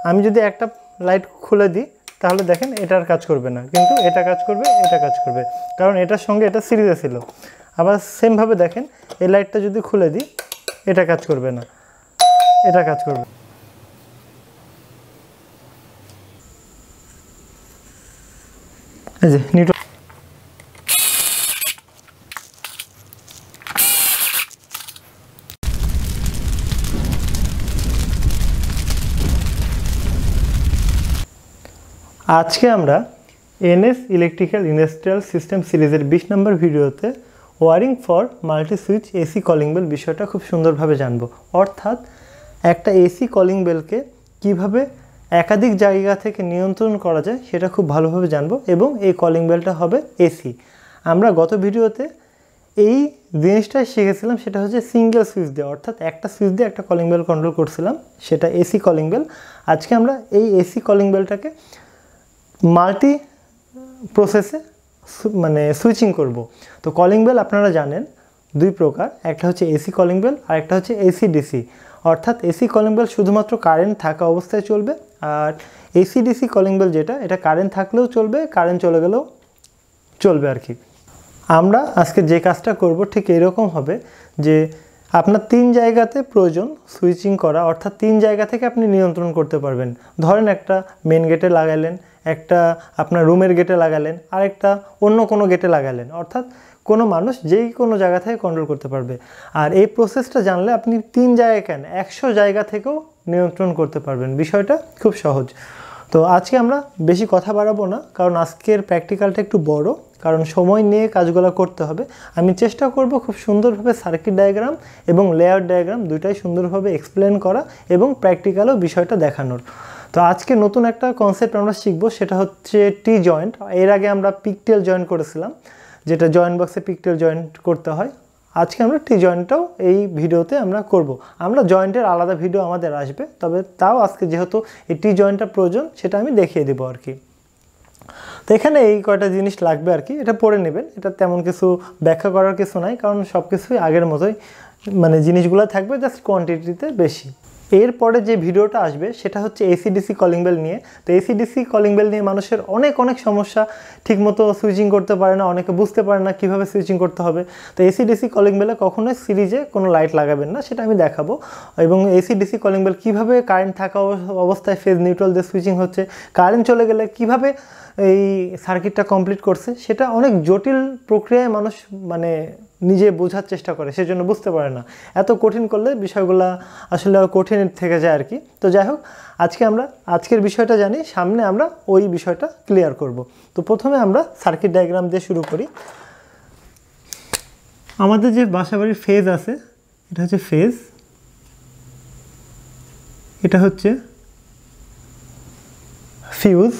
আমি যদি একটা লাইট খুলে দিই তাহলে দেখেন এটার কাজ করবে না, কিন্তু এটা কাজ করবে, এটা কাজ করবে, কারণ এটার সঙ্গে এটা সিরিজে ছিল। আবার সেমভাবে দেখেন এই লাইটটা যদি খুলে দিই এটা কাজ করবে না, এটা কাজ করবে। এই যে নিউট্রাল। আজকে আমরা এনএস ইলেকট্রিক্যাল ইন্ডাস্ট্রিয়াল সিস্টেম সিরিজের 20 নম্বর ভিডিওতে wiring for multi switch AC calling bell বিষয়টা খুব সুন্দরভাবে জানব। অর্থাৎ একটা এসি কলিং বেলকে কিভাবে একাধিক জায়গা থেকে নিয়ন্ত্রণ করা যায় সেটা খুব ভালোভাবে জানব, এবং এই কলিং বেলটা হবে এসি। আমরা গত ভিডিওতে এই জিনিসটাই শিখেছিলাম, সেটা হচ্ছে সিঙ্গেল সুইচ দিয়ে, অর্থাৎ একটা সুইচ দিয়ে একটা কলিং বেল কন্ট্রোল করছিলাম, সেটা এসি কলিং বেল। আজকে আমরা এই এসি কলিং বেলটাকে মাল্টি প্রসেসে মানে সুইচিং করব। তো কলিং বেল আপনারা জানেন দুই প্রকার, একটা হচ্ছে এসি কলিং বেল আর একটা হচ্ছে এসি ডিসি। অর্থাৎ এসি কলিং বেল শুধুমাত্র কারেন্ট থাকা অবস্থায় চলবে, আর এসি ডিসি কলিং বেল যেটা, এটা কারেন্ট থাকলেও চলবে, কারেন্ট চলে গেলেও চলবে আর কি। আমরা আজকে যে কাজটা করব ঠিক এরকম হবে যে আপনার 3 জায়গাতে প্রয়োজন সুইচিং করা, অর্থাৎ 3 জায়গা থেকে আপনি নিয়ন্ত্রণ করতে পারবেন। ধরেন একটা মেন গেটে লাগালেন, একটা আপনার রুমের গেটে লাগালেন, আর একটা অন্য কোনো গেটে লাগালেন, অর্থাৎ কোনো মানুষ যেই কোনো জায়গা থেকে কন্ট্রোল করতে পারবে। আর এই প্রসেসটা জানলে আপনি 3 জায়গায় কেন 100 জায়গা থেকেও নিয়ন্ত্রণ করতে পারবেন। বিষয়টা খুব সহজ। তো আজকে আমরা বেশি কথা বাড়াবো না, কারণ আজকের প্র্যাকটিক্যালটা একটু বড়, কারণ সময় নিয়ে কাজগুলো করতে হবে। আমি চেষ্টা করব খুব সুন্দরভাবে সার্কিট ডায়াগ্রাম এবং লেআউট ডায়াগ্রাম দুইটাই সুন্দরভাবে এক্সপ্লেন করা এবং প্র্যাকটিক্যালও বিষয়টা দেখানোর। তো আজকে নতুন একটা কনসেপ্ট আমরা শিখব, সেটা হচ্ছে টি জয়েন্ট। এর আগে আমরা পিকটেল জয়েন্ট করেছিলাম, যেটা জয়েন্ট বক্সে পিকটেল জয়েন্ট করতে হয়। আজকে আমরা টি জয়েন্টটাও এই ভিডিওতে আমরা করব। আমরা জয়েন্টের আলাদা ভিডিও আমাদের আসবে, তবে তাও আজকে যেহেতু এই টি জয়েন্টটা প্রয়োজন সেটা আমি দেখিয়ে দেবো আর কি। তো এখানে এই কয়টা জিনিস লাগবে আর কি, এটা পড়ে নেবেন। এটা তেমন কিছু ব্যাখ্যা করার কিছু নাই, কারণ সব কিছুই আগের মতোই মানে জিনিসগুলো থাকবে, জাস্ট কোয়ান্টিটিতে বেশি। এরপরে যে ভিডিওটা আসবে সেটা হচ্ছে এসিডিসি কলিং বেল নিয়ে। তো এসিডিসি কলিং বেল নিয়ে মানুষের অনেক সমস্যা, ঠিকমতো সুইচিং করতে পারে না, অনেকে বুঝতে পারে না কীভাবে সুইচিং করতে হবে। তো এসিডিসি কলিং বেলে কখনোই সিরিজে কোনো লাইট লাগাবেন না, সেটা আমি দেখাবো। এবং এসিডিসি কলিং বেল কীভাবে কারেন্ট থাকা অবস্থায় ফেজ নিউট্রাল দিয়ে সুইচিং হচ্ছে, কারেন্ট চলে গেলে কীভাবে এই সার্কিটটা কমপ্লিট করছে, সেটা অনেক জটিল প্রক্রিয়ায় মানুষ মানে নিজে বোঝার চেষ্টা করে, সেজন্য বুঝতে পারে না। এত কঠিন করলে বিষয়গুলো আসলে কঠিন থেকে যায় আর কি। তো যাই হোক, আজকে আমরা আজকের বিষয়টা জানি, সামনে আমরা ওই বিষয়টা ক্লিয়ার করব। তো প্রথমে আমরা সার্কিট ডায়াগ্রাম দিয়ে শুরু করি। আমাদের যে বাসাবাড়ির ফেজ আছে, এটা হচ্ছে ফেজ, এটা হচ্ছে ফিউজ,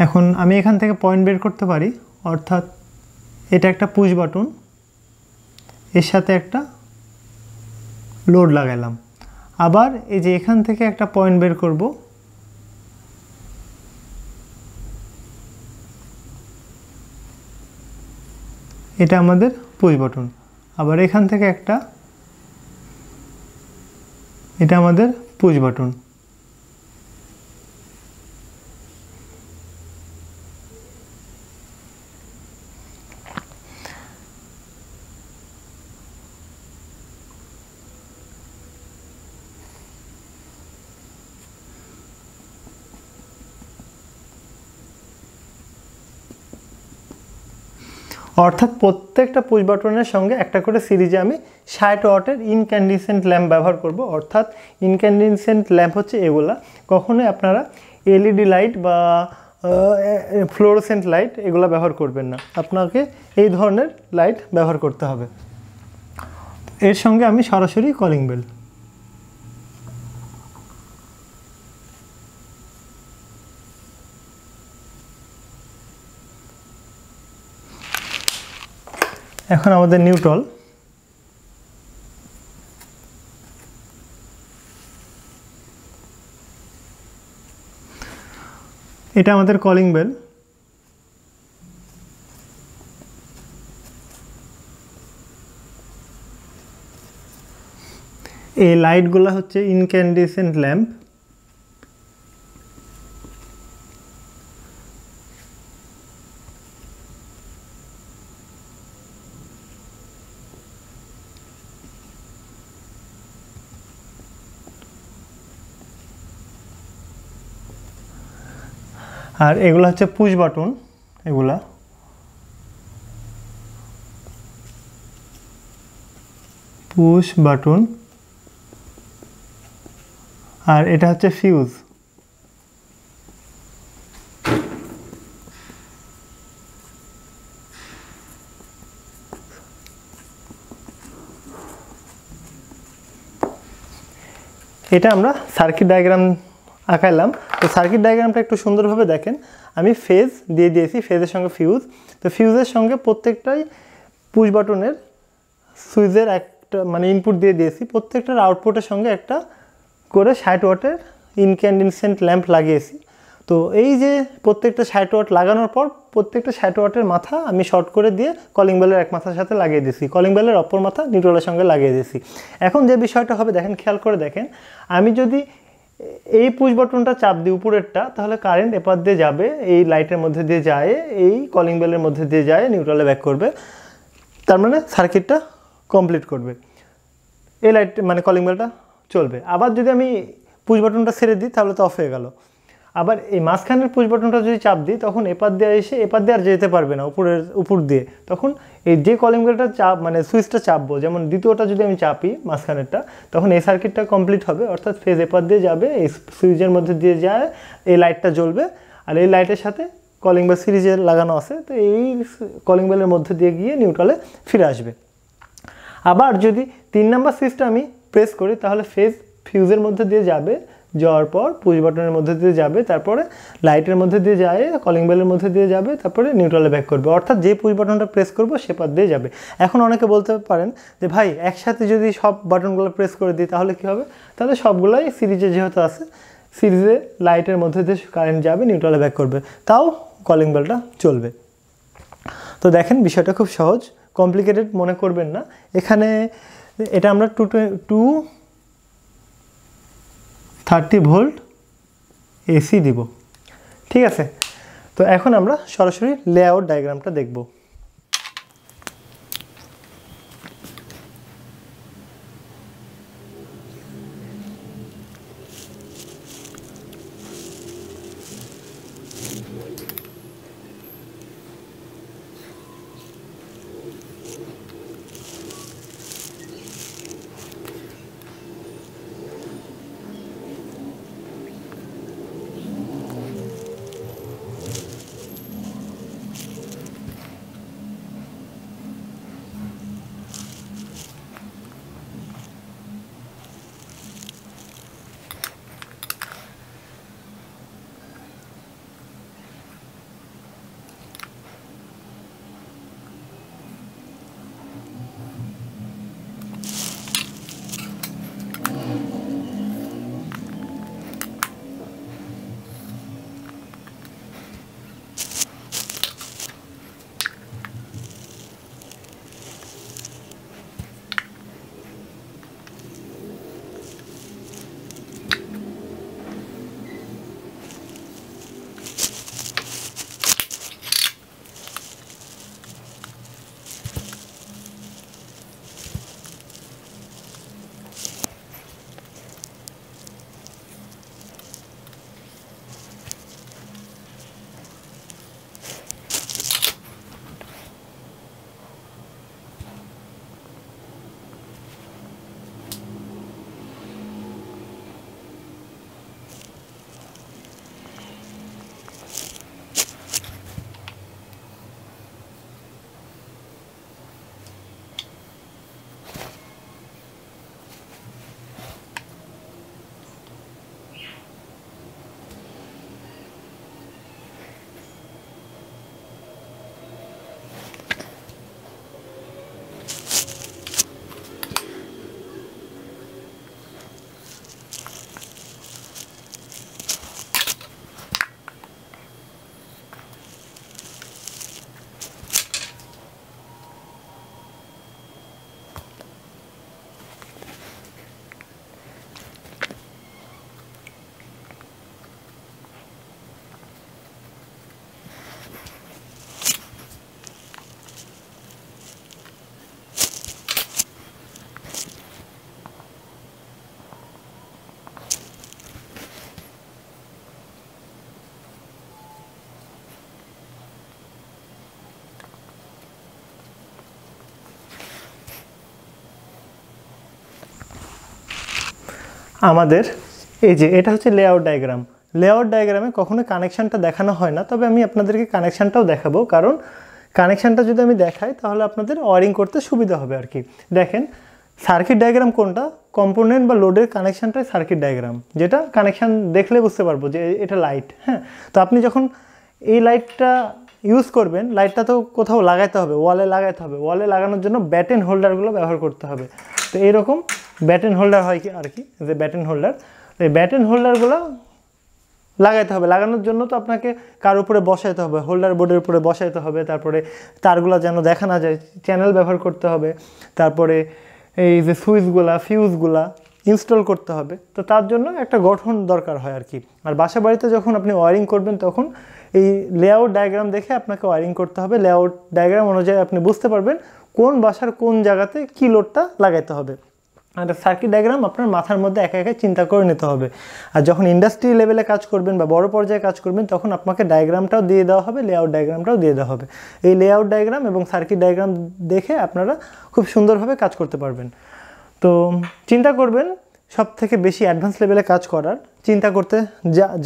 এখন আমি এখান থেকে পয়েন্ট বের করতে পারি, অর্থাৎ এটা একটা পুশ বাটন, এর সাথে একটা লোড লাগালাম। আবার এই যে এখান থেকে একটা পয়েন্ট বের করব, এটা আমাদের পুশ বাটন। আবার এখান থেকে একটা, এটা আমাদের পুশ বাটন। অর্থাৎ প্রত্যেকটা পুশ বাটনের সঙ্গে একটা করে সিরিজে আমি 60 ওয়াটের ইনক্যান্ডিসেন্ট ল্যাম্প ব্যবহার করব। অর্থাৎ ইনক্যান্ডিসেন্ট ল্যাম্প হচ্ছে এগুলা, কখনোই আপনারা এলইডি লাইট বা ফ্লোরোসেন্ট লাইট এগুলো ব্যবহার করবেন না, আপনাকে এই ধরনের লাইট ব্যবহার করতে হবে। এর সঙ্গে আমি সরাসরি কলিং বেল, এখন আমাদের নিউট্রাল, এটা আমাদের কলিং বেল। এই লাইটগুলো হচ্ছে ইনক্যান্ডেসেন্ট ল্যাম্প। আর এগুলো হচ্ছে পুশ বাটন, এগুলা পুশ বাটন। আর এটা হচ্ছে ফিউজ। এটা আমরা সার্কিট ডায়াগ্রাম আঁকাইলাম। তো সার্কিট ডায়াগ্রামটা একটু সুন্দরভাবে দেখেন। আমি ফেজ দিয়ে দিয়েছি, ফেজের সঙ্গে ফিউজ। তো ফিউজের সঙ্গে প্রত্যেকটাই পুশ বাটনের সুইচের একটা মানে ইনপুট দিয়ে দিয়েছি, প্রত্যেকটার আউটপুটের সঙ্গে একটা করে 60 ওয়াটের ইনক্যান্ডেসেন্ট ল্যাম্প লাগিয়েছি। তো এই যে প্রত্যেকটা 60 ওয়াট লাগানোর পর প্রত্যেকটা 60 ওয়াটের মাথা আমি শর্ট করে দিয়ে কলিং বেলের এক মাথার সাথে লাগিয়ে দিয়েছি, কলিং বেলের অপর মাথা নিউট্রালের সঙ্গে লাগিয়ে দিয়েছি। এখন যে বিষয়টা হবে দেখেন, খেয়াল করে দেখেন, আমি যদি এই পুশ বাটনটা চাপ দিই উপরেরটা, তাহলে কারেন্ট এপার দিয়ে যাবে, এই লাইটের মধ্যে দিয়ে যায়, এই কলিং বেলের মধ্যে দিয়ে যায়, নিউট্রালে ব্যাক করবে, তার মানে সার্কিটটা কমপ্লিট করবে, এই লাইট মানে কলিং বেলটা চলবে। আবার যদি আমি পুশ বাটনটা ছেড়ে দিই তাহলে তো অফ হয়ে গেল। আবার এই মাঝখানের পুশ বাটনটা যদি চাপ দিই, তখন এপার দিয়ে এসে এপার দিয়ে আর যেতে পারবে না উপর দিয়ে। তখন এই যে কলিং বেলটা চাপ মানে সুইচটা চাপবো, যেমন দ্বিতীয়টা যদি আমি চাপি মাঝখানেরটা, তখন এই সার্কিটটা কমপ্লিট হবে, অর্থাৎ ফেজ এপার দিয়ে যাবে, এই সুইচের মধ্যে দিয়ে যায়, এই লাইটটা জ্বলবে। আর এই লাইটের সাথে কলিং বেল সিরিজে লাগানো আছে, তো এই কলিং বেলের মধ্যে দিয়ে গিয়ে নিউট্রালে ফিরে আসবে। আবার যদি 3 নাম্বার সুইচটা আমি প্রেস করি, তাহলে ফেজ ফিউজের মধ্যে দিয়ে যাবে, যাওয়ার পর পুশ বাটনের মধ্যে দিয়ে যাবে, তারপরে লাইটের মধ্যে দিয়ে যায়, কলিং বেলের মধ্যে দিয়ে যাবে, তারপরে নিউট্রালে ব্যাক করবে, অর্থাৎ যে পুশ বাটনটা প্রেস করবো সে পার দিয়ে যাবে। এখন অনেকে বলতে পারেন যে ভাই একসাথে যদি সব বাটনগুলো প্রেস করে দিই তাহলে কি হবে? তাহলে সবগুলোই সিরিজে যেহেতু আছে, সিরিজে লাইটের মধ্যে দিয়ে কারেন্ট যাবে, নিউট্রালে ব্যাক করবে, তাও কলিং বেলটা চলবে। তো দেখেন বিষয়টা খুব সহজ, কমপ্লিকেটেড মনে করবেন না। এখানে এটা আমরা 230 ভোল্ট এসি দিব, ঠিক আছে। তো এখন আমরা সরাসরি লেআউট ডায়াগ্রামটা দেখব। আমাদের এই যে এটা হচ্ছে লেআউট ডায়াগ্রাম। লেআউট ডায়াগ্রামে কখনো কানেকশানটা দেখানো হয় না, তবে আমি আপনাদেরকে কানেকশানটাও দেখাবো, কারণ কানেকশানটা যদি আমি দেখাই তাহলে আপনাদের ওয়ারিং করতে সুবিধা হবে আর কি। দেখেন সার্কিট ডায়াগ্রাম কোনটা, কম্পোনেন্ট বা লোডের কানেকশানটাই সার্কিট ডায়াগ্রাম, যেটা কানেকশান দেখলে বুঝতে পারবো যে এটা লাইট। হ্যাঁ, তো আপনি যখন এই লাইটটা ইউজ করবেন, লাইটটা তো কোথাও লাগাইতে হবে, ওয়ালে লাগাইতে হবে, ওয়ালে লাগানোর জন্য ব্যাটেন হোল্ডারগুলো ব্যবহার করতে হবে। তো এইরকম ব্যাটেন হোল্ডার হয় কি আর কি, যে ব্যাটেন হোল্ডার, এই ব্যাটেন হোল্ডারগুলো লাগাইতে হবে। লাগানোর জন্য তো আপনাকে কার উপরে বসাইতে হবে, হোল্ডার বোর্ডের উপরে বসাইতে হবে, তারপরে তারগুলো যেন দেখা না যায় চ্যানেল ব্যবহার করতে হবে, তারপরে এই যে সুইচগুলা ফিউজগুলা ইনস্টল করতে হবে। তো তার জন্য একটা গঠন দরকার হয় আর কি। আর বাসা বাড়িতে যখন আপনি ওয়ারিং করবেন তখন এই লেআউট ডায়াগ্রাম দেখে আপনাকে ওয়ারিং করতে হবে। লেআউট ডায়াগ্রাম অনুযায়ী আপনি বুঝতে পারবেন কোন বাসার কোন জায়গাতে কী লোডটা লাগাইতে হবে। আর সার্কিট ডায়াগ্রাম আপনার মাথার মধ্যে একা একা চিন্তা করে নিতে হবে। আর যখন ইন্ডাস্ট্রি লেভেলে কাজ করবেন বা বড় পর্যায়ে কাজ করবেন তখন আপনাকে ডায়াগ্রামটাও দিয়ে দেওয়া হবে, লেআউট ডায়াগ্রামটাও দিয়ে দেওয়া হবে। এই লেআউট ডায়াগ্রাম এবং সার্কিট ডায়াগ্রাম দেখে আপনারা খুব সুন্দরভাবে কাজ করতে পারবেন। তো চিন্তা করবেন সব থেকে বেশি অ্যাডভান্স লেভেলে কাজ করার, চিন্তা করতে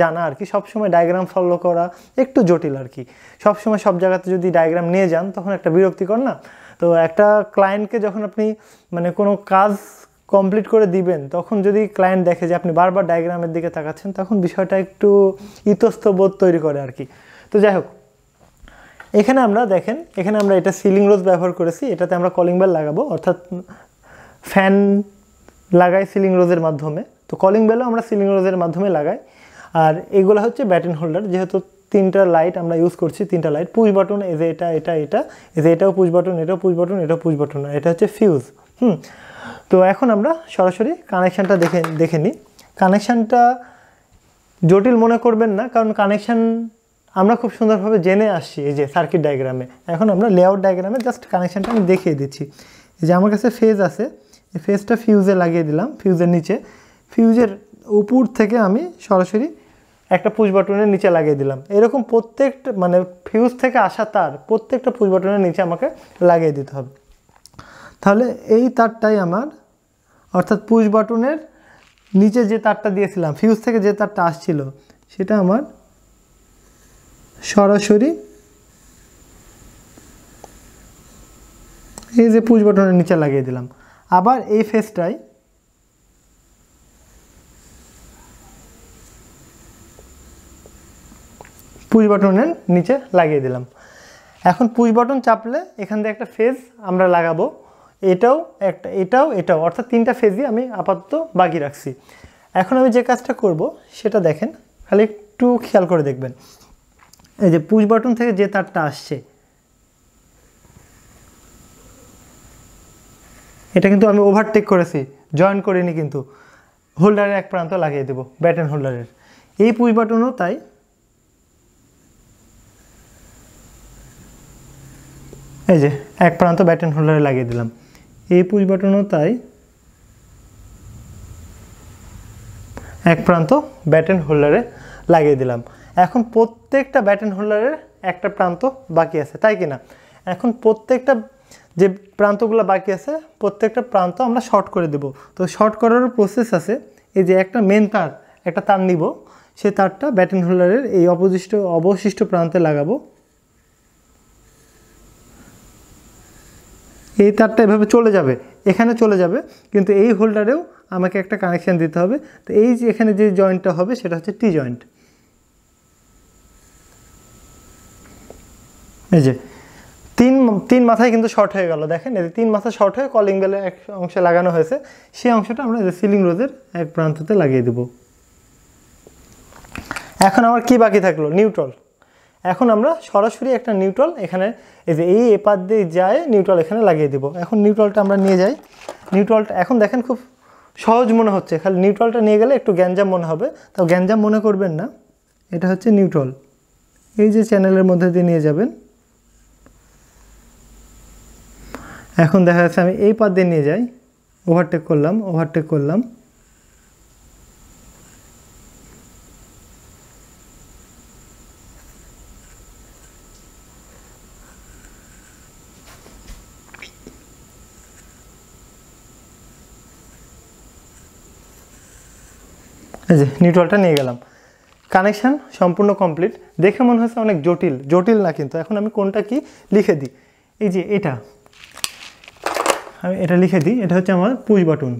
জানা আর কি। সবসময় ডায়াগ্রাম ফলো করা একটু জটিল আর কি। সবসময় সব জায়গাতে যদি ডায়াগ্রাম নিয়ে যান তখন একটা বিরক্তিকর না? তো একটা ক্লায়েন্টকে যখন আপনি মানে কোনো কাজ কমপ্লিট করে দিবেন তখন যদি ক্লায়েন্ট দেখে যে আপনি বারবার ডায়াগ্রামের দিকে তাকাচ্ছেন তখন বিষয়টা একটু ইতস্তবোধ তৈরি করে আর কি। তো যাই হোক, এখানে আমরা দেখেন, এখানে আমরা এটা সিলিং রোজ ব্যবহার করেছি, এটাতে আমরা কলিং বেল লাগাবো, অর্থাৎ ফ্যান লাগাই সিলিং রোজের মাধ্যমে। তো কলিং বেলও আমরা সিলিং রোজের মাধ্যমে লাগাই। আর এগুলো হচ্ছে ব্যাটেন হোল্ডার, যেহেতু তিনটা লাইট আমরা ইউজ করছি, তিনটা লাইট পুশ বাটন, এই যে এটা এটা এটা এই যে এটাও পুশ বাটন, এটাও পুশ বাটন, এটাও পুশ বাটন, আর এটা হচ্ছে ফিউজ। তো এখন আমরা সরাসরি কানেকশানটা দেখে নিই। কানেকশানটা জটিল মনে করবেন না, কারণ কানেকশান আমরা খুব সুন্দরভাবে জেনে আসছি এই যে সার্কিট ডায়াগ্রামে। এখন আমরা লেআউট ডায়াগ্রামে জাস্ট কানেকশানটা আমি দেখিয়ে দিচ্ছি। এই যে আমার কাছে ফেজ আছে, এই ফেজটা ফিউজে লাগিয়ে দিলাম, ফিউজের নিচে, ফিউজের উপর থেকে আমি সরাসরি একটা পুশ বাটনের নিচে লাগিয়ে দিলাম। এরকম প্রত্যেকটা মানে ফিউজ থেকে আসা তার প্রত্যেকটা পুশ বাটনের নিচে আমাকে লাগিয়ে দিতে হবে। তাহলে এই তারটাই আমার, অর্থাৎ পুশ বাটনের নিচে যে তারটা দিয়েছিলাম, ফিউজ থেকে যে তারটা আসছিল সেটা আমার সরাসরি এই যে পুশ বাটনের নিচে লাগিয়ে দিলাম। আবার এই ফেজটাই পুশ বাটনের নিচে লাগিয়ে দিলাম। এখন পুশ বাটন চাপলে এখান থেকে একটা ফেজ আমরা লাগাবো, এটাও একটা, এটাও, অর্থাৎ তিনটা ফেজই আমি আপাতত বাকি রাখছি। এখন আমি যে কাজটা করব সেটা দেখেন, খালি একটু খেয়াল করে দেখবেন। এই যে পুশ বাটন থেকে যে তারটা আসছে এটা কিন্তু আমি ওভারটেক করেছি, জয়েন করিনি, কিন্তু হোল্ডারের এক প্রান্ত লাগিয়ে দেবো, ব্যাটেন হোল্ডারের। এই পুশ বাটনও তাই, এই যে এক প্রান্ত ব্যাটেন হোল্ডারে লাগিয়ে দিলাম। এই পুশ বাটনও তাই, এক প্রান্ত ব্যাটেন হোল্ডারে লাগিয়ে দিলাম। এখন প্রত্যেকটা ব্যাটেন হোল্ডারের একটা প্রান্ত বাকি আছে, তাই কি না? এখন প্রত্যেকটা যে প্রান্তগুলো বাকি আছে প্রত্যেকটা প্রান্ত আমরা শর্ট করে দেব। তো শর্ট করারও প্রসেস আছে। এই যে একটা মেন তার, একটা তার নিব, সেই তারটা ব্যাটেন হোল্ডারের এই অবশিষ্ট প্রান্তে লাগাবো। এই তারটা এভাবে চলে যাবে, এখানে চলে যাবে, কিন্তু এই হোল্ডারেও আমাকে একটা কানেকশান দিতে হবে। তো এই যে এখানে যে জয়েন্টটা হবে সেটা হচ্ছে টি জয়েন্ট। এই যে তিন মাথায় কিন্তু শর্ট হয়ে গেল, দেখেন এই তিন মাথা শর্ট হয়ে কলিং বেলে এক অংশে লাগানো হয়েছে, সেই অংশটা আমরা সিলিং রোজের এক প্রান্ততে লাগিয়ে দেব। এখন আমার কি বাকি থাকলো? নিউট্রাল। এখন আমরা সরাসরি একটা নিউট্রাল এখানে, এই যে এই এপার দিয়ে যায় নিউট্রাল এখানে লাগিয়ে দেব। এখন নিউট্রালটা আমরা নিয়ে যাই। নিউট্রালটা এখন দেখেন খুব সহজ মনে হচ্ছে, খালি নিউট্রালটা নিয়ে গেলে একটু গ্যাঞ্জাম মনে হবে, তাও গ্যাঞ্জাম মনে করবেন না। এটা হচ্ছে নিউট্রাল, এই যে চ্যানেলের মধ্যে দিয়ে নিয়ে যাবেন। এখন দেখা যাচ্ছে আমি এই পাত দিয়ে নিয়ে যাই, ওভারটেক করলাম, এই যে নিউট্রালটা নিয়ে গেলাম, কানেকশান সম্পূর্ণ কমপ্লিট। দেখে মনে হচ্ছে অনেক জটিল, জটিল না কিন্তু। এখন আমি কোনটা কি লিখে দিই, এই যে এটা আমি এটা লিখে দিই, এটা হচ্ছে আমার পুশ বাটন।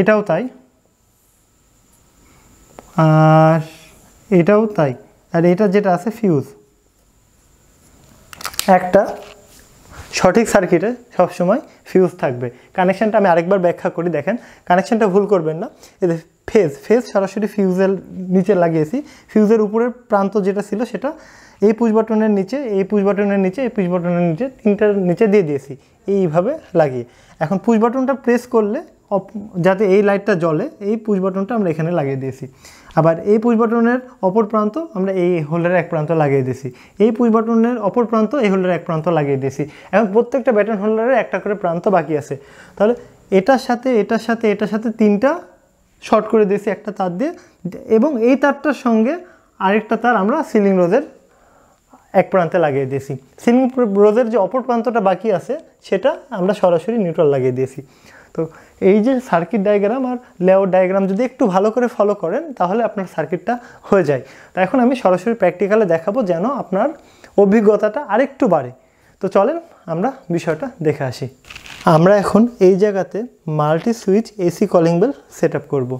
এটাও তাই, আর এটাও তাই, আর এটা যেটা আছে ফিউজ। একটা সঠিক সার্কিটে সবসময় ফিউজ থাকবে। কানেকশানটা আমি আরেকবার ব্যাখ্যা করি, দেখেন কানেকশানটা ভুল করবেন না। এই ফেজ সরাসরি ফিউজের নিচে লাগিয়েছি, ফিউজের উপরের প্রান্ত যেটা ছিল সেটা এই পুশ বাটনের নিচে, এই পুশ বাটনের নিচে, এই পুশ বাটনের নিচে, তিনটার নিচে দিয়ে দিয়েছি এইভাবে লাগিয়ে। এখন পুশ বাটনটা প্রেস করলে যাতে এই লাইটটা জ্বলে, এই পুশ বাটনটা আমরা এখানে লাগিয়ে দিয়েছি। আবার এই পুশ বাটনের অপর প্রান্ত আমরা এই হোল্ডারের এক প্রান্ত লাগিয়ে দিয়েছি, এই পুশ বাটনের অপর প্রান্ত এই হোল্ডারের এক প্রান্ত লাগিয়ে দিয়েছি। এখন প্রত্যেকটা ব্যাটন হোল্ডারের একটা করে প্রান্ত বাকি আছে, তাহলে এটার সাথে এটার সাথে এটার সাথে তিনটা শর্ট করে দিয়েছি একটা তার দিয়ে, এবং এই তারটার সঙ্গে আরেকটা তার আমরা সিলিং রোজের এক প্রান্তে লাগিয়ে দিয়েছি। সিলিং রোজের যে অপর প্রান্তটা বাকি আছে সেটা আমরা সরাসরি নিউট্রাল লাগিয়ে দিয়েছি। তো এই যে সার্কিট ডায়াগ্রাম আর লেআউট ডায়াগ্রাম যদি একটু ভালো করে ফলো করেন তাহলে আপনার সার্কিটটা হয়ে যায়। তো এখন আমি সরাসরি প্র্যাকটিক্যালে দেখাবো যেন আপনার অভিজ্ঞতাটা আরেকটু বাড়ে। তো চলেন আমরা বিষয়টা দেখে আসি। আমরা এখন এই জায়গাতে multi switch AC calling bell set up করবো।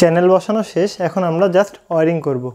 চ্যানেল বসানো শেষ, এখন আমরা জাস্ট ওয়্যারিং করব।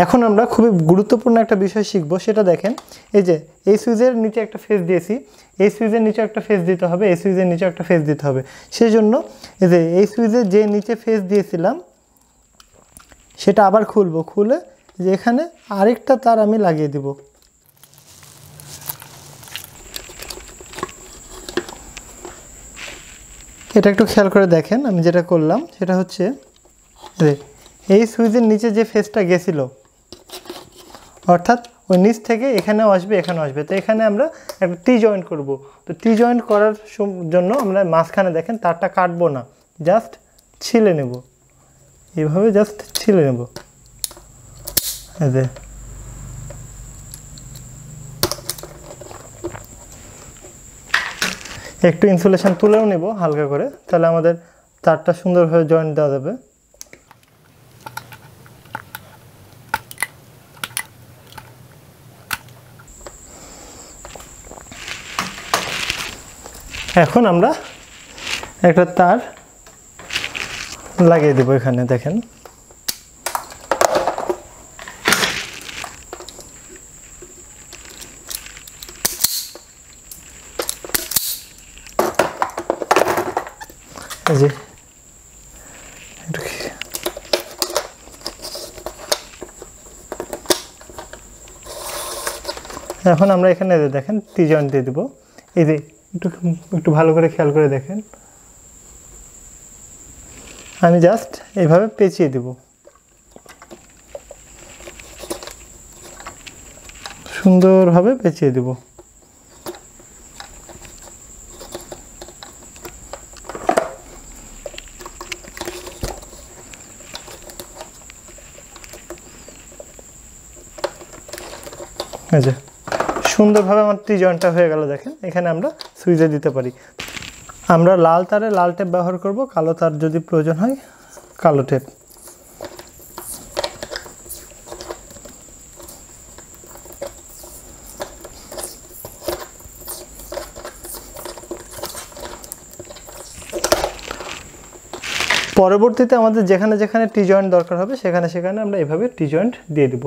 এখন আমরা খুবই গুরুত্বপূর্ণ একটা বিষয় শিখব, সেটা দেখেন। এই যে এই সুইচের নিচে একটা ফেজ দিয়েছি, এই সুইচের নিচে একটা ফেজ দিতে হবে, এই সুইচের নিচে একটা ফেজ দিতে হবে। সেই জন্য এই যে এই সুইচের যে নিচে ফেজ দিয়েছিলাম সেটা আবার খুলবো, খুলে যে এখানে আরেকটা তার আমি লাগিয়ে দিব। এটা একটু খেয়াল করে দেখেন, আমি যেটা করলাম সেটা হচ্ছে এই সুইচের নিচে যে ফেজটা গেছিল, অর্থাৎ ওই নিচ থেকে এখানেও আসবে, এখানেও আসবে, তো এখানে আমরা একটা টি জয়েন্ট করব। তো টি জয়েন্ট করার জন্য আমরা মাঝখানে দেখেন তারটা কাটবো না, জাস্ট ছিলে নেব, এইভাবে জাস্ট ছিলে নেব। এই যে একটু ইনসুলেশন তুলেও নেব হালকা করে, তাহলে আমাদের তারটা সুন্দরভাবে জয়েন্ট দেওয়া যাবে। এখন আমরা একটা তার লাগিয়ে দেব এখানে, দেখেন। জি, এখন আমরা এখানে দেখেন টি জয়েন্ট দিয়ে দেবো। এই যে একটু ভালো করে খেয়াল করে দেখেন, আমি জাস্ট এইভাবে পেঁচিয়ে দেব, সুন্দরভাবে পেঁচিয়ে দেব। এই যে সুন্দরভাবে আমার টি জয়েন্টটা হয়ে গেল, দেখেন। এখানে আমরা সুইচে দিতে পারি। আমরা লাল তারে লাল টেপ ব্যবহার করব, কালো তার যদি প্রয়োজন হয় কালো টেপ। পরবর্তীতে আমাদের যেখানে যেখানে টি জয়েন্ট দরকার হবে সেখানে সেখানে আমরা এভাবে টি জয়েন্ট দিয়ে দেব।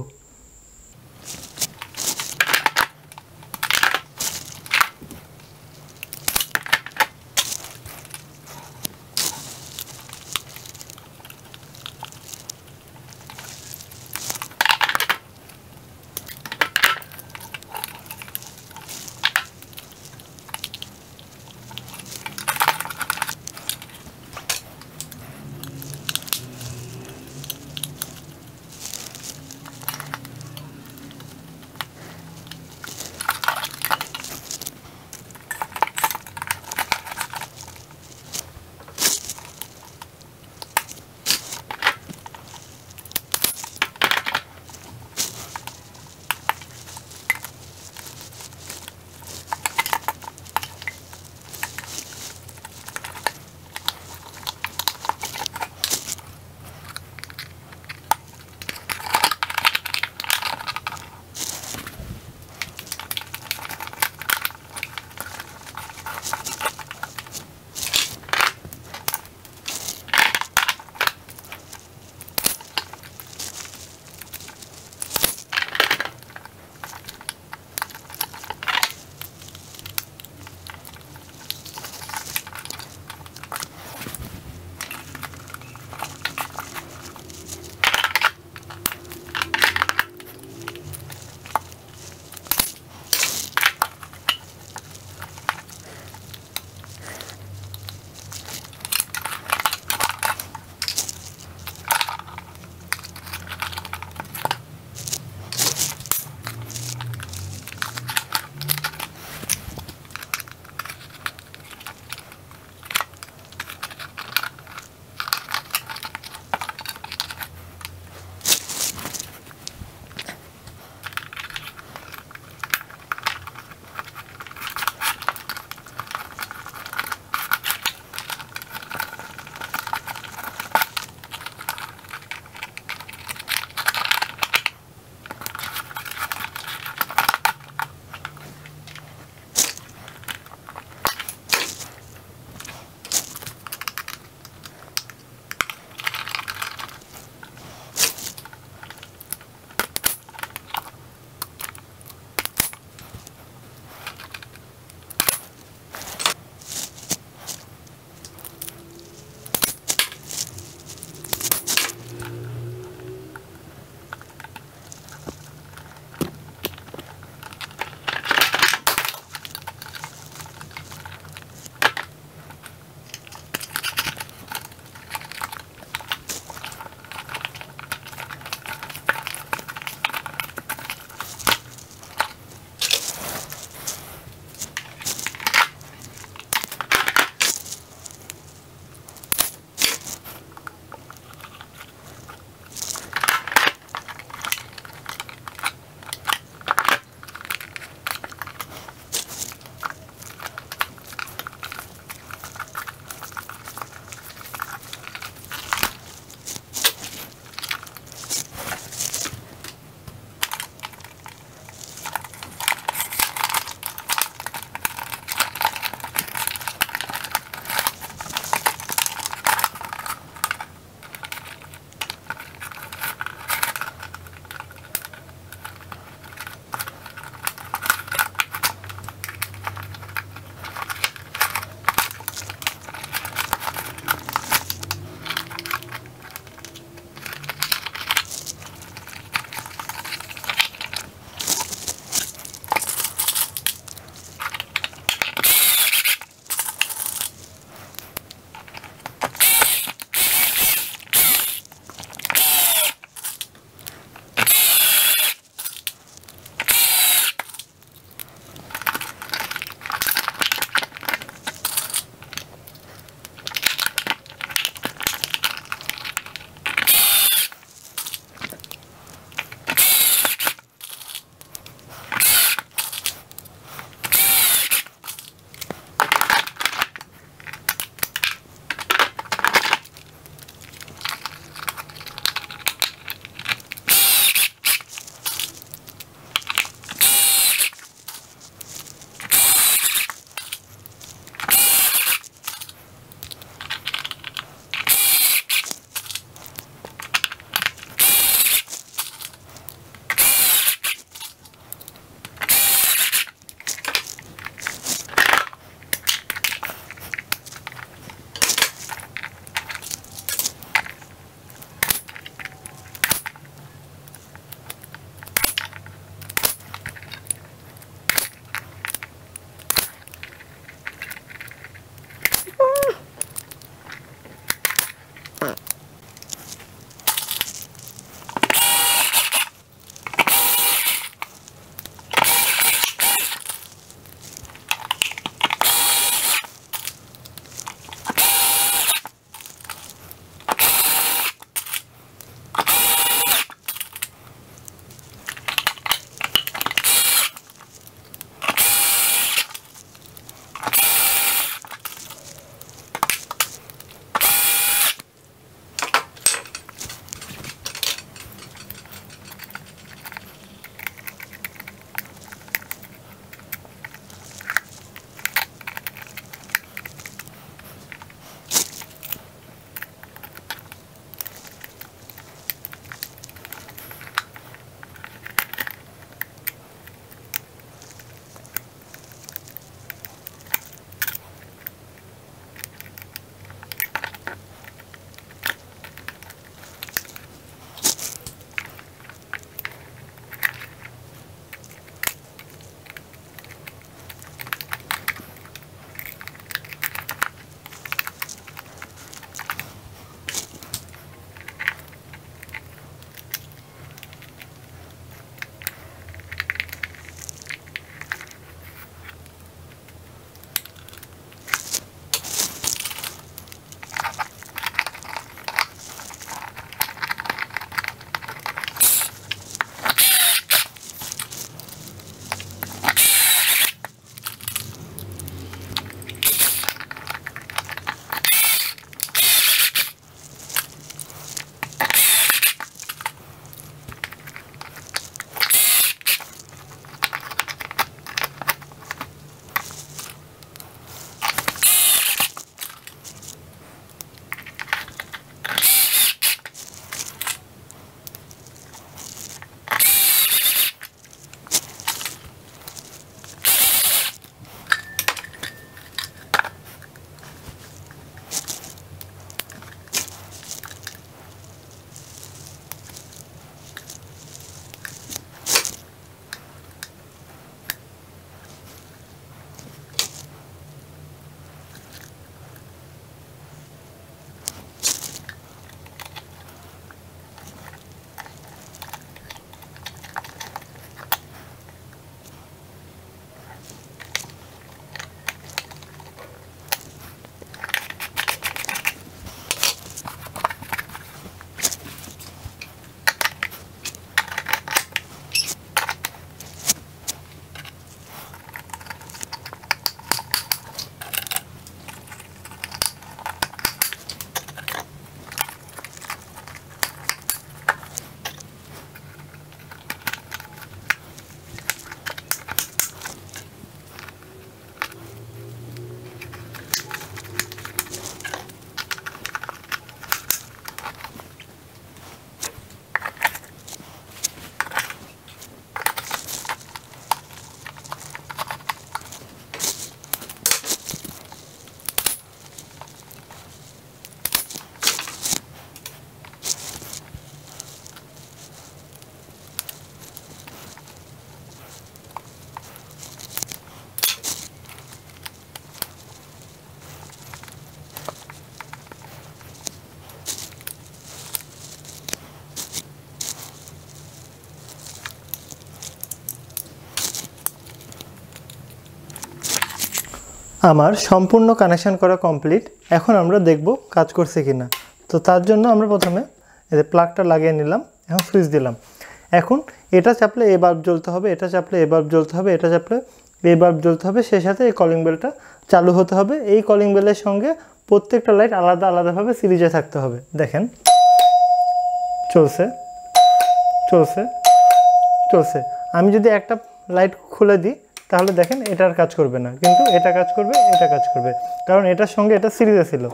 আমার সম্পূর্ণ কানেকশন করা কমপ্লিট। এখন আমরা দেখব কাজ করছে কিনা। তো তার জন্য আমরা প্রথমে এই যে প্লাগটা লাগিয়ে নিলাম, এখন সুইচ দিলাম। এখন এটা চাপলে এই বাল্ব জ্বলতে হবে, এটা চাপলে এই বাল্ব জ্বলতে হবে, এটা চাপলে এই বাল্ব জ্বলতে হবে, সেই সাথে এই কলিং বেলটা চালু হতে হবে। এই কলিং বেলের সঙ্গে প্রত্যেকটা লাইট আলাদা আলাদাভাবে সিরিজে থাকতে হবে। দেখেন চলছে চলছে চলছে। আমি যদি একটা লাইট খুলে দিই তাহলে দেখেন এটার কাজ করবে না, কিন্তু এটা কাজ করবে, এটা কাজ করবে, কারণ এটার সঙ্গে এটা সিরিজে ছিল।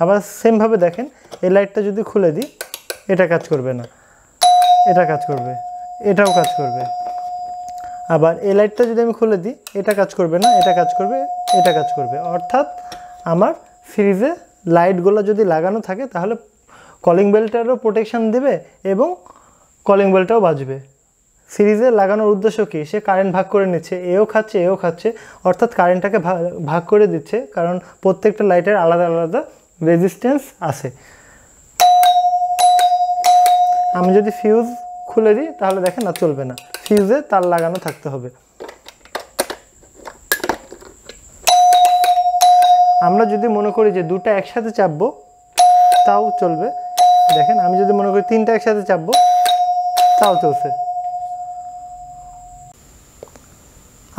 আবার সেমভাবে দেখেন এই লাইটটা যদি খুলে দিই এটা কাজ করবে না, এটা কাজ করবে, এটাও কাজ করবে। আবার এই লাইটটা যদি আমি খুলে দিই এটা কাজ করবে না, এটা কাজ করবে, এটা কাজ করবে। অর্থাৎ আমার সিরিজে লাইটগুলো যদি লাগানো থাকে তাহলে কলিং বেলটারও প্রোটেকশান দেবে এবং কলিং বেলটাও বাজবে। সিরিজে লাগানোর উদ্দেশ্য কী? সে কারেন্ট ভাগ করে নিচ্ছে, এও খাচ্ছে এও খাচ্ছে, অর্থাৎ কারেন্টটাকে ভাগ করে দিচ্ছে, কারণ প্রত্যেকটা লাইটের আলাদা আলাদা রেজিস্ট্যান্স আছে। আমি যদি ফিউজ খুলে দিই তাহলে দেখেন না, চলবে না, ফিউজে তার লাগানো থাকতে হবে। আমরা যদি মনে করি যে দুটো একসাথে চাপবো তাও চলবে। দেখেন আমি যদি মনে করি তিনটা একসাথে চাপবো তাও চলছে।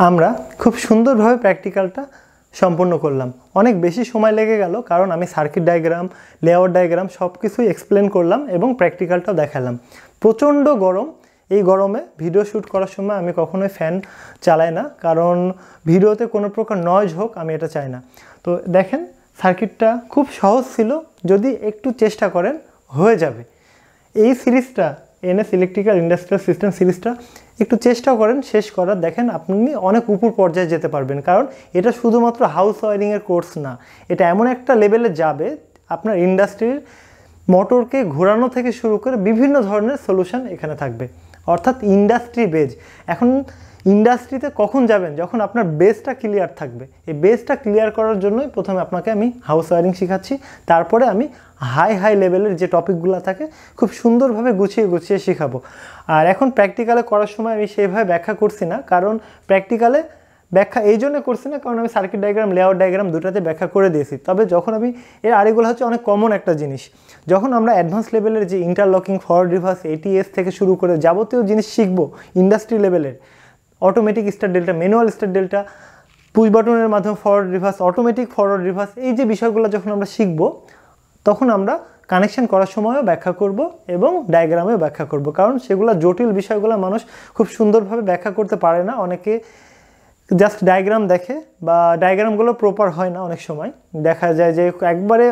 আমরা খুব সুন্দরভাবে প্র্যাকটিক্যালটা সম্পন্ন করলাম। অনেক বেশি সময় লেগে গেল, কারণ আমি সার্কিট ডায়াগ্রাম, লেআউট ডায়াগ্রাম সব কিছুই এক্সপ্লেন করলাম এবং প্র্যাকটিক্যালটাও দেখালাম। প্রচণ্ড গরম। এই গরমে ভিডিও শ্যুট করার সময় আমি কখনোই ফ্যান চালাই না, কারণ ভিডিওতে কোনো প্রকার নয়েজ হোক আমি এটা চাই না। তো দেখেন সার্কিটটা খুব সহজ ছিল, যদি একটু চেষ্টা করেন হয়ে যাবে। এই সিরিজটা এনএস ইলেকট্রিক্যাল ইন্ডাস্ট্রিয়াল সিস্টেম সিরিজটা একটু চেষ্টা করেন শেষ করার, দেখেন আপনি অনেক উপর পর্যায়ে যেতে পারবেন। কারণ এটা শুধুমাত্র হাউস ওয়ারিংয়ের কোর্স না, এটা এমন একটা লেভেলে যাবে আপনার ইন্ডাস্ট্রির মোটরকে ঘোরানো থেকে শুরু করে বিভিন্ন ধরনের সলিউশন এখানে থাকবে, অর্থাৎ ইন্ডাস্ট্রি বেজ। এখন ইন্ডাস্ট্রিতে কখন যাবেন? যখন আপনার বেসটা ক্লিয়ার থাকবে। এই বেসটা ক্লিয়ার করার জন্যই প্রথমে আপনাকে আমি হাউস ওয়ারিং শেখাচ্ছি, তারপরে আমি হাই লেভেলের যে টপিকগুলো থাকে খুব সুন্দরভাবে গুছিয়ে গুছিয়ে শেখাবো। আর এখন প্র্যাকটিক্যালে করার সময় আমি সেইভাবে ব্যাখ্যা করছি না, কারণ প্র্যাকটিক্যালে ব্যাখ্যা এই জন্য করছি না কারণ আমি সার্কিট ডায়াগ্রাম, লেআউট ডায়াগ্রাম দুটাতে ব্যাখ্যা করে দিয়েছি। তবে যখন আমি আর এগুলো হচ্ছে অনেক কমন একটা জিনিস, যখন আমরা অ্যাডভান্স লেভেলের যে ইন্টারলকিং, ফরওয়ার্ড রিভার্স, এটিএস থেকে শুরু করে যাবতীয় জিনিস শিখবো, ইন্ডাস্ট্রি লেভেলের automatic start delta, manual start delta, push বাটনের মাধ্যমে forward reverse, automatic forward reverse, এই যে বিষয়গুলো যখন আমরা শিখব তখন আমরা কানেকশন করার সময়ও ব্যাখ্যা করব এবং ডায়াগ্রামেও ব্যাখ্যা করব, কারণ সেগুলো জটিল বিষয়গুলো মানুষ খুব সুন্দরভাবে ব্যাখ্যা করতে পারে না। অনেকে জাস্ট ডায়াগ্রাম দেখে বা ডায়াগ্রামগুলো প্রপার হয় না, অনেক সময় দেখা যায় যে একবারে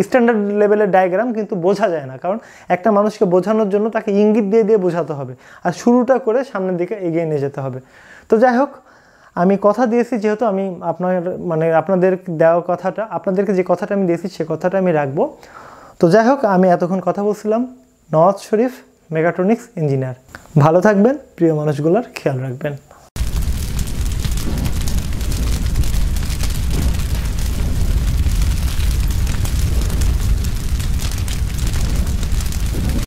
স্ট্যান্ডার্ড লেভেলের ডায়াগ্রাম কিন্তু বোঝা যায় না, কারণ একটা মানুষকে বোঝানোর জন্য তাকে ইঙ্গিত দিয়ে দিয়ে বোঝাতে হবে আর শুরুটা করে সামনের দিকে এগিয়ে নিয়ে যেতে হবে। তো যাই হোক, আমি কথা দিয়েছি, যেহেতু আমি আপনাদের দেওয়া কথাটা, আপনাদেরকে যে কথাটা আমি দিয়েছি সে কথাটা আমি রাখবো। তো যাই হোক, আমি এতক্ষণ কথা বলছিলাম নওয়াজ শরীফ, মেগাট্রনিক্স ইঞ্জিনিয়ার। ভালো থাকবেন, প্রিয় মানুষগুলোর খেয়াল রাখবেন।